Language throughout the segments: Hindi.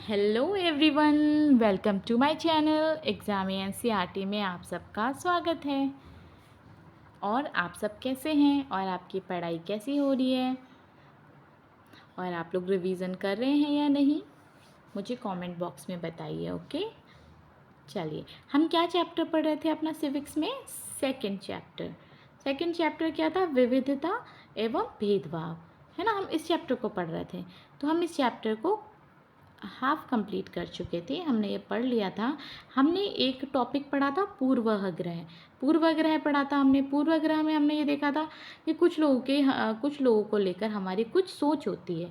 Hello everyone, welcome to my channel exam NCERT में आप सबका स्वागत है। और आप सब कैसे हैं और आपकी पढ़ाई कैसी हो रही है और आप लोग रिवीजन कर रहे हैं या नहीं, मुझे कमेंट बॉक्स में बताइए। ओके, चलिए हम क्या चैप्टर पढ़ रहे थे अपना सिविक्स में? सेकंड चैप्टर क्या था? विविधता एवं भेदभाव, है ना। हम इस चैप्टर को पढ़ रहे थे, तो हम इस चैप्टर को हाफ कंप्लीट कर चुके थे। हमने ये पढ़ लिया था। हमने एक टॉपिक पढ़ा था पूर्वाग्रह पढ़ा था हमने। पूर्वाग्रह में हमने ये देखा था कि कुछ लोगों को लेकर हमारी कुछ सोच होती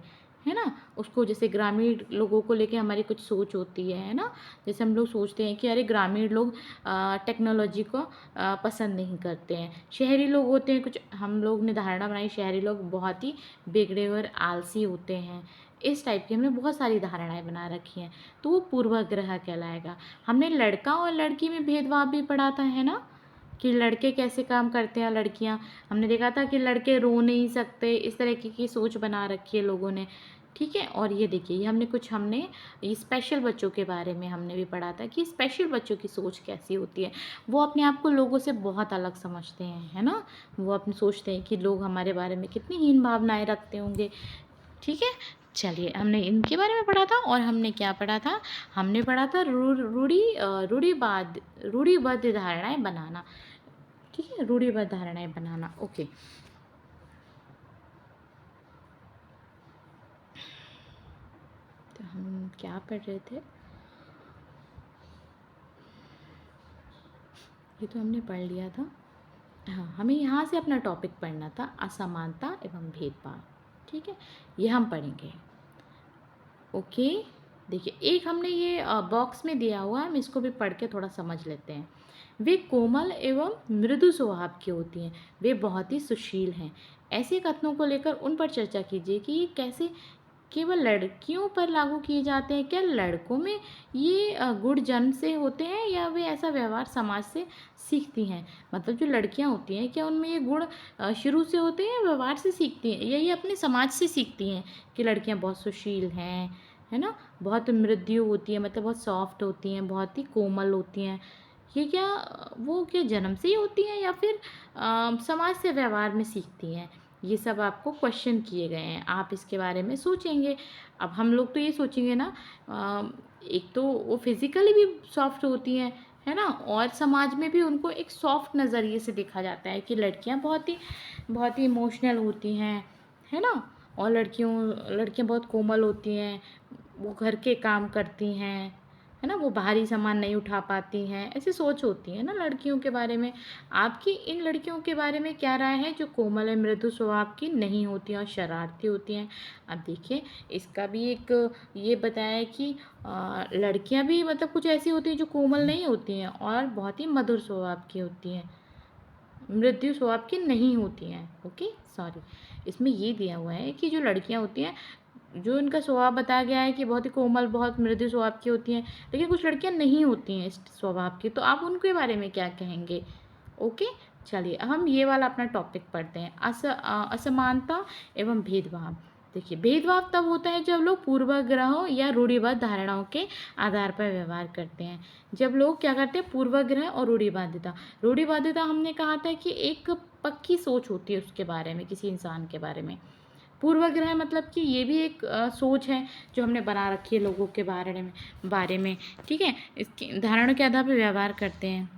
है ना। उसको जैसे ग्रामीण लोगों को लेकर हमारी कुछ सोच होती है ना। जैसे हम लोग सोचते हैं कि अरे ग्रामीण लोग टेक्नोलॉजी को पसंद नहीं करते हैं। शहरी लोग होते हैं कुछ, हम लोग ने धारणा बनाई शहरी लोग बहुत ही बिगड़े हुए और आलसी होते हैं। इस टाइप की हमने बहुत सारी धारणाएं बना रखी हैं, तो वो पूर्वाग्रह कहलाएगा। हमने लड़का और लड़की में भेदभाव भी पढ़ा था, है ना, कि लड़के कैसे काम करते हैं, लड़कियां। हमने देखा था कि लड़के रो नहीं सकते, इस तरह की सोच बना रखी है लोगों ने, ठीक है। और ये देखिए, हमने ये स्पेशल बच्चों के बारे में हमने भी पढ़ा था कि स्पेशल बच्चों की सोच कैसी होती है। वो अपने आप को लोगों से बहुत अलग समझते हैं, है ना। वो अपने सोचते हैं कि लोग हमारे बारे में कितनी हीन भावनाएं रखते होंगे, ठीक है। चलिए, हमने इनके बारे में पढ़ा था। और हमने क्या पढ़ा था? हमने पढ़ा था रूढ़िबद्ध धारणाएं बनाना, ठीक है, रूढ़िबद्ध धारणाएं बनाना। ओके, तो हम क्या पढ़ रहे थे? ये तो हमने पढ़ लिया था। हाँ, हमें यहाँ से अपना टॉपिक पढ़ना था, असमानता एवं भेदभाव, ठीक है। ये हम पढ़ेंगे। ओके, देखिए, एक हमने ये बॉक्स में दिया हुआ है, हम इसको भी पढ़ के थोड़ा समझ लेते हैं। वे कोमल एवं मृदु स्वभाव की होती हैं, वे बहुत ही सुशील हैं। ऐसे कथनों को लेकर उन पर चर्चा कीजिए कि ये कैसे केवल लड़कियों पर लागू किए जाते हैं। क्या लड़कों में ये गुण जन्म से होते हैं या वे ऐसा व्यवहार समाज से सीखती हैं? मतलब जो लड़कियां होती हैं, क्या उनमें ये गुण शुरू से होते हैं, व्यवहार से सीखती हैं, या ये अपने समाज से सीखती हैं कि लड़कियां बहुत सुशील हैं, है ना, बहुत मृदु होती हैं, मतलब बहुत सॉफ्ट होती हैं, बहुत ही कोमल होती हैं? ये क्या जन्म से ही होती हैं या फिर समाज से व्यवहार में सीखती हैं? ये सब आपको क्वेश्चन किए गए हैं, आप इसके बारे में सोचेंगे। अब हम लोग तो ये सोचेंगे ना, एक तो वो फिजिकली भी सॉफ्ट होती हैं, है ना, और समाज में भी उनको एक सॉफ्ट नज़रिए से देखा जाता है कि लड़कियां बहुत ही इमोशनल होती हैं, है ना। और लड़कियां बहुत कोमल होती हैं, वो घर के काम करती हैं, है ना, वो भारी सामान नहीं उठा पाती हैं, ऐसी सोच होती है ना लड़कियों के बारे में। आपकी इन लड़कियों के बारे में क्या राय है जो कोमल और मृदु स्वभाव की नहीं होती हैं और शरारती होती हैं? अब देखिए, इसका भी एक ये बताया है कि लड़कियां भी मतलब कुछ ऐसी होती हैं जो कोमल नहीं होती हैं और बहुत ही मधुर स्वभाव की होती हैं, मृदु स्वभाव की नहीं होती हैं। ओके, सॉरी, इसमें ये दिया हुआ है कि जो लड़कियां होती हैं, जो इनका स्वभाव बताया गया है कि बहुत ही कोमल, बहुत मृदु स्वभाव की होती हैं, लेकिन कुछ लड़कियां नहीं होती हैं इस स्वभाव की, तो आप उनके बारे में क्या कहेंगे? ओके, चलिए अब हम ये वाला अपना टॉपिक पढ़ते हैं, असमानता एवं भेदभाव। देखिए, भेदभाव तब होता है जब लोग पूर्वाग्रहों या रूढ़िबद्ध धारणाओं के आधार पर व्यवहार करते हैं। जब लोग क्या करते हैं? पूर्वाग्रह और रूढ़िबद्धता हमने कहा था कि एक पक्की सोच होती है उसके बारे में, किसी इंसान के बारे में। पूर्वाग्रह मतलब कि ये भी एक सोच है जो हमने बना रखी है लोगों के बारे में, ठीक है। इसकी धारणा के आधार पर व्यवहार करते हैं।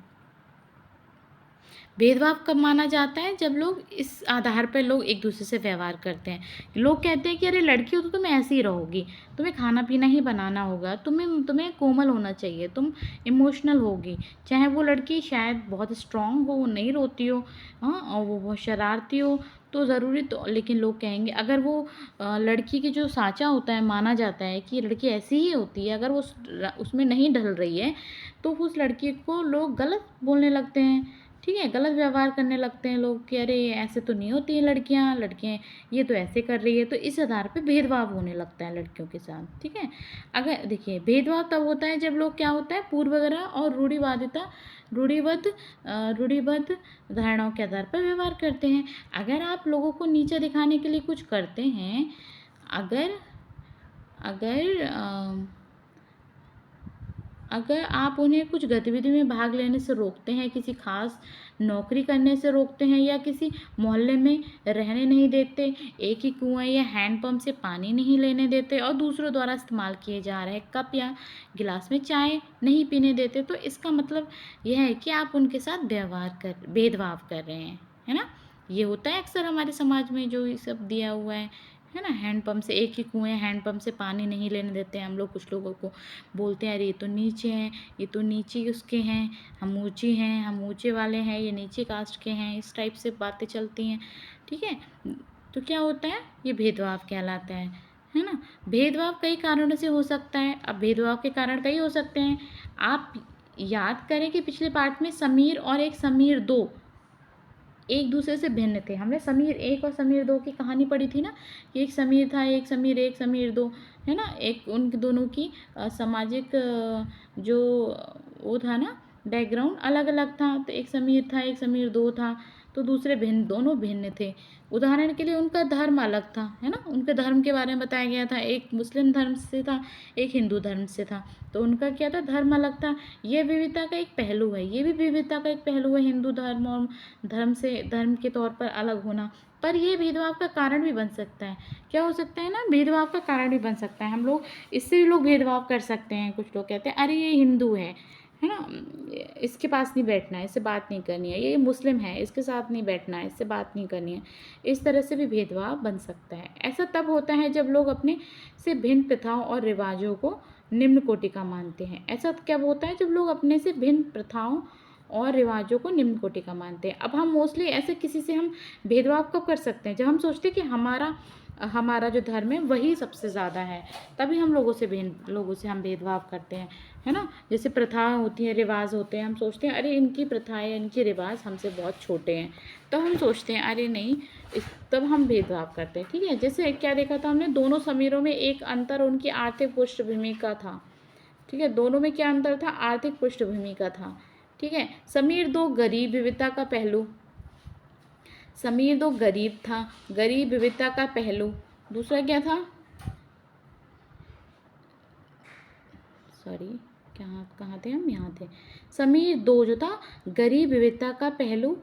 भेदभाव कब माना जाता है? जब लोग इस आधार पर लोग एक दूसरे से व्यवहार करते हैं। लोग कहते हैं कि अरे लड़की हो तो तुम ऐसी ही रहोगी, तुम्हें खाना पीना ही बनाना होगा, तुम्हें कोमल होना चाहिए, तुम इमोशनल होगी। चाहे वो लड़की शायद बहुत स्ट्रांग हो, नहीं रोती हो, हाँ, और वो बहुत शरारती हो, तो ज़रूरी तो, लेकिन लोग कहेंगे अगर वो लड़की की जो साँचा होता है, माना जाता है कि लड़की ऐसी ही होती है, अगर वो उसमें नहीं ढल रही है, तो उस लड़की को लोग गलत बोलने लगते हैं, ठीक है, गलत व्यवहार करने लगते हैं लोग कि अरे ऐसे तो नहीं होती हैं लड़कियां ये तो ऐसे कर रही है, तो इस आधार पे भेदभाव होने लगता है लड़कियों के साथ, ठीक है। अगर देखिए, भेदभाव तब होता है जब लोग क्या होता है, पूर्वाग्रह और रूढ़िबद्ध धारणाओं के आधार पर व्यवहार करते हैं। अगर आप लोगों को नीचा दिखाने के लिए कुछ करते हैं, अगर अगर अगर आप उन्हें कुछ गतिविधि में भाग लेने से रोकते हैं, किसी खास नौकरी करने से रोकते हैं या किसी मोहल्ले में रहने नहीं देते, एक ही कुआँ या हैंडपंप से पानी नहीं लेने देते और दूसरों द्वारा इस्तेमाल किए जा रहे कप या गिलास में चाय नहीं पीने देते, तो इसका मतलब यह है कि आप उनके साथ भेदभाव कर रहे हैं, है ना। ये होता है अक्सर हमारे समाज में जो ये सब दिया हुआ है ना। हैंडपंप से, एक ही कुएँ हैंडपंप से पानी नहीं लेने देते हैं हम लोग, कुछ लोगों को बोलते हैं अरे ये तो नीचे हैं, ये तो नीचे उसके हैं, हम ऊँचे हैं, हम ऊँचे वाले हैं, ये नीचे कास्ट के हैं, इस टाइप से बातें चलती हैं, ठीक है। तो क्या होता है, ये भेदभाव कहलाता है ना। भेदभाव कई कारणों से हो सकता है। अब भेदभाव के कारण कई हो सकते हैं। आप याद करें कि पिछले पार्ट में समीर और एक समीर दो एक दूसरे से भिन्न थे। हमने समीर एक और समीर दो की कहानी पढ़ी थी ना, कि एक समीर था, एक समीर दो, है ना। एक उन दोनों की सामाजिक जो वो था ना, बैकग्राउंड अलग अलग था। तो एक समीर था, एक समीर दो था, तो दूसरे भिन्न, दोनों भिन्न थे। उदाहरण के लिए उनका धर्म अलग था, है ना। उनके धर्म के बारे में बताया गया था, एक मुस्लिम धर्म से था, एक हिंदू धर्म से था। तो उनका क्या था, धर्म अलग था। ये विविधता का एक पहलू है, ये भी विविधता का एक पहलू है, हिंदू धर्म और धर्म के तौर पर अलग होना। पर ये भेदभाव का कारण भी बन सकता है। क्या हो सकता है ना, भेदभाव का कारण भी बन सकता है। हम लोग इससे भी लोग भेदभाव कर सकते हैं। कुछ लोग कहते हैं अरे ये हिंदू है ना, इसके पास नहीं बैठना है, इससे बात नहीं करनी है। ये मुस्लिम है, इसके साथ नहीं बैठना है, इससे बात नहीं करनी है। इस तरह से भी भेदभाव बन सकता है। ऐसा तब होता है जब लोग अपने से भिन्न प्रथाओं और रिवाजों को निम्न कोटि का मानते हैं। ऐसा क्या होता है जब लोग अपने से भिन्न प्रथाओं और रिवाजों को निम्न कोटि का मानते हैं। अब हम मोस्टली ऐसे किसी से हम भेदभाव कब कर सकते हैं, जब हम सोचते हैं कि हमारा जो धर्म है वही सबसे ज़्यादा है, तभी हम लोगों से हम भेदभाव करते हैं, है ना। जैसे प्रथाएं होती हैं, रिवाज होते हैं, हम सोचते हैं अरे इनकी प्रथाएं, इनके रिवाज हमसे बहुत छोटे हैं, तब हम सोचते हैं अरे नहीं, तब हम भेदभाव करते हैं, ठीक है। जैसे क्या देखा था हमने, दोनों समीरों में एक अंतर उनकी आर्थिक पृष्ठभूमि का था, ठीक है। दोनों में क्या अंतर था, आर्थिक पृष्ठभूमि का था, ठीक है। समीर दो गरीब विविधता का पहलू, समीर दो गरीब था, गरीब विविधता का पहलू। दूसरा क्या था, सॉरी कहाँ थे हम, यहाँ थे। समीर दो जो था, गरीब विविधता का पहलू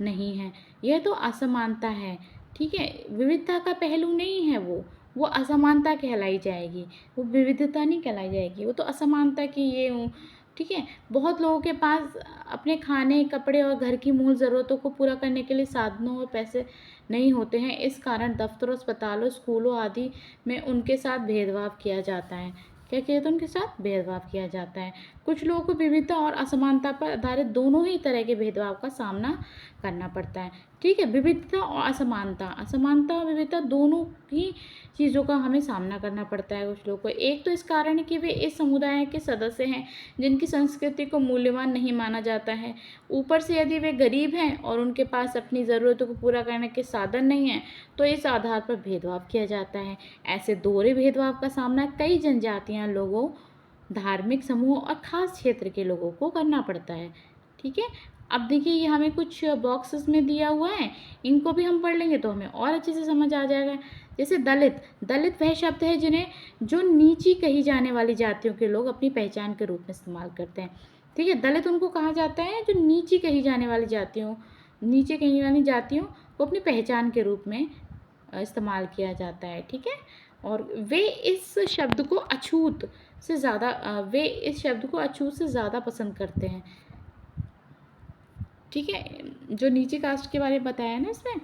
नहीं है, यह तो असमानता है, ठीक है। विविधता का पहलू नहीं है वो असमानता कहलाई जाएगी, वो विविधता नहीं कहलाई जाएगी, वो तो असमानता की ये हूँ, ठीक है। बहुत लोगों के पास अपने खाने, कपड़े और घर की मूल ज़रूरतों को पूरा करने के लिए साधनों और पैसे नहीं होते हैं। इस कारण दफ्तरों, अस्पतालों, स्कूलों आदि में उनके साथ भेदभाव किया जाता है। क्या किया जाता है, उनके साथ भेदभाव किया जाता है। कुछ लोगों को विविधता और असमानता पर आधारित दोनों ही तरह के भेदभाव का सामना करना पड़ता है, ठीक है। विविधता और असमानता और विविधता दोनों ही चीज़ों का हमें सामना करना पड़ता है कुछ लोगों को। एक तो इस कारण है कि वे इस समुदाय के सदस्य हैं जिनकी संस्कृति को मूल्यवान नहीं माना जाता है। ऊपर से यदि वे गरीब हैं और उनके पास अपनी ज़रूरतों को पूरा करने के साधन नहीं हैं, तो इस आधार पर भेदभाव किया जाता है। ऐसे दोहरे भेदभाव का सामना कई जनजातियाँ लोगों, धार्मिक समूह और ख़ास क्षेत्र के लोगों को करना पड़ता है, ठीक है। अब देखिए ये हमें कुछ बॉक्सेस में दिया हुआ है, इनको भी हम पढ़ लेंगे तो हमें और अच्छे से समझ आ जाएगा। जैसे दलित वह शब्द है जो नीची कही जाने वाली जातियों के लोग अपनी पहचान के रूप में इस्तेमाल करते हैं, ठीक है। दलित उनको कहा जाता है जो नीचे कही जाने वाली जातियों को अपनी पहचान के रूप में इस्तेमाल किया जाता है, ठीक है। और वे इस शब्द को अछूत से ज़्यादा पसंद करते हैं, ठीक है। जो नीचे कास्ट के बारे में बताया ना इसमें,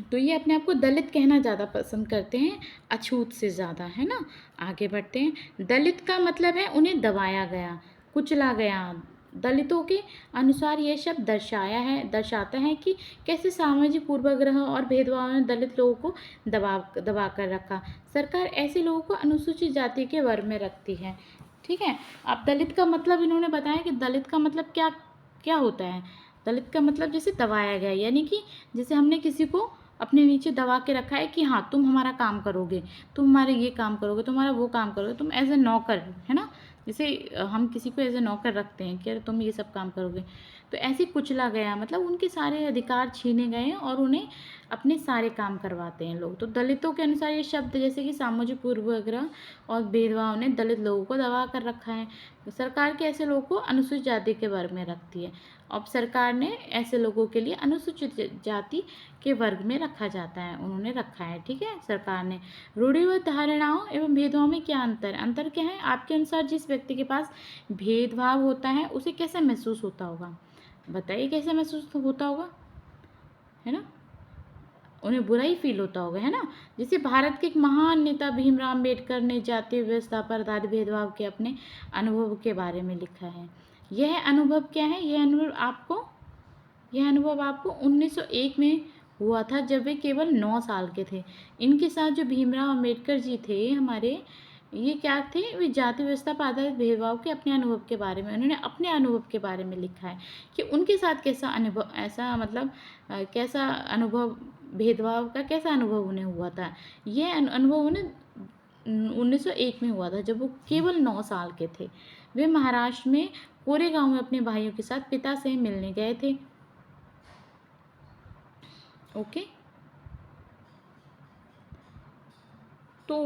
तो ये अपने आप को दलित कहना ज़्यादा पसंद करते हैं अछूत से ज़्यादा, है ना। आगे बढ़ते हैं। दलित का मतलब है उन्हें दबाया गया, कुचला गया। दलितों के अनुसार यह शब्द दर्शाता है कि कैसे सामाजिक पूर्वाग्रह और भेदभाव ने दलित लोगों को दबा कर रखा। सरकार ऐसे लोगों को अनुसूचित जाति के वर्ग में रखती है, ठीक है। अब दलित का मतलब इन्होंने बताया कि दलित का मतलब क्या क्या होता है। दलित का मतलब जैसे दबाया गया, यानी कि जैसे हमने किसी को अपने नीचे दबा के रखा है कि हाँ तुम हमारा काम करोगे, तुम हमारे ये काम करोगे, तुम्हारा वो काम करोगे, तुम एज ए नौकर, है ना। जैसे हम किसी को एज ए नौकर रखते हैं कि अरे तुम ये सब काम करोगे, तो ऐसे कुचला गया, मतलब उनके सारे अधिकार छीने गए हैं और उन्हें अपने सारे काम करवाते हैं लोग। तो दलितों के अनुसार ये शब्द जैसे कि सामाजिक पूर्वाग्रह और भेदभाव ने दलित लोगों को दबा कर रखा है। सरकार के ऐसे लोगों को अनुसूचित जाति के वर्ग में रखती है। अब सरकार ने ऐसे लोगों के लिए अनुसूचित जाति के वर्ग में रखा जाता है, उन्होंने रखा है, ठीक है, सरकार ने। रूढ़िबद्ध धारणाओं एवं भेदभाव में क्या अंतर है? अंतर क्या है आपके अनुसार? जिस व्यक्ति के पास भेदभाव होता है उसे कैसे महसूस होता होगा? बताइए कैसे महसूस होता होगा, है ना? उन्हें बुरा ही फील होता होगा, है ना? जैसे भारत के एक महान नेता भीमराव अम्बेडकर ने जातीय व्यवस्था पर आधारित भेदभाव के अपने अनुभव के बारे में लिखा है। यह अनुभव क्या है? यह अनुभव आपको 1901 में हुआ था, जब वे केवल 9 साल के थे। इनके साथ जो भीमराव अम्बेडकर जी थे हमारे, ये क्या थे? वे जाति व्यवस्था पर आधारित भेदभाव के अपने अनुभव के बारे में, उन्होंने अपने अनुभव के बारे में लिखा है कि उनके साथ कैसा अनुभव, ऐसा मतलब कैसा अनुभव, भेदभाव का कैसा अनुभव उन्हें हुआ था। ये अनुभव उन्हें 1901 में हुआ था, जब वो केवल 9 साल के थे। वे महाराष्ट्र में कोरेगांव में अपने भाइयों के साथ पिता से मिलने गए थे। ओके, तो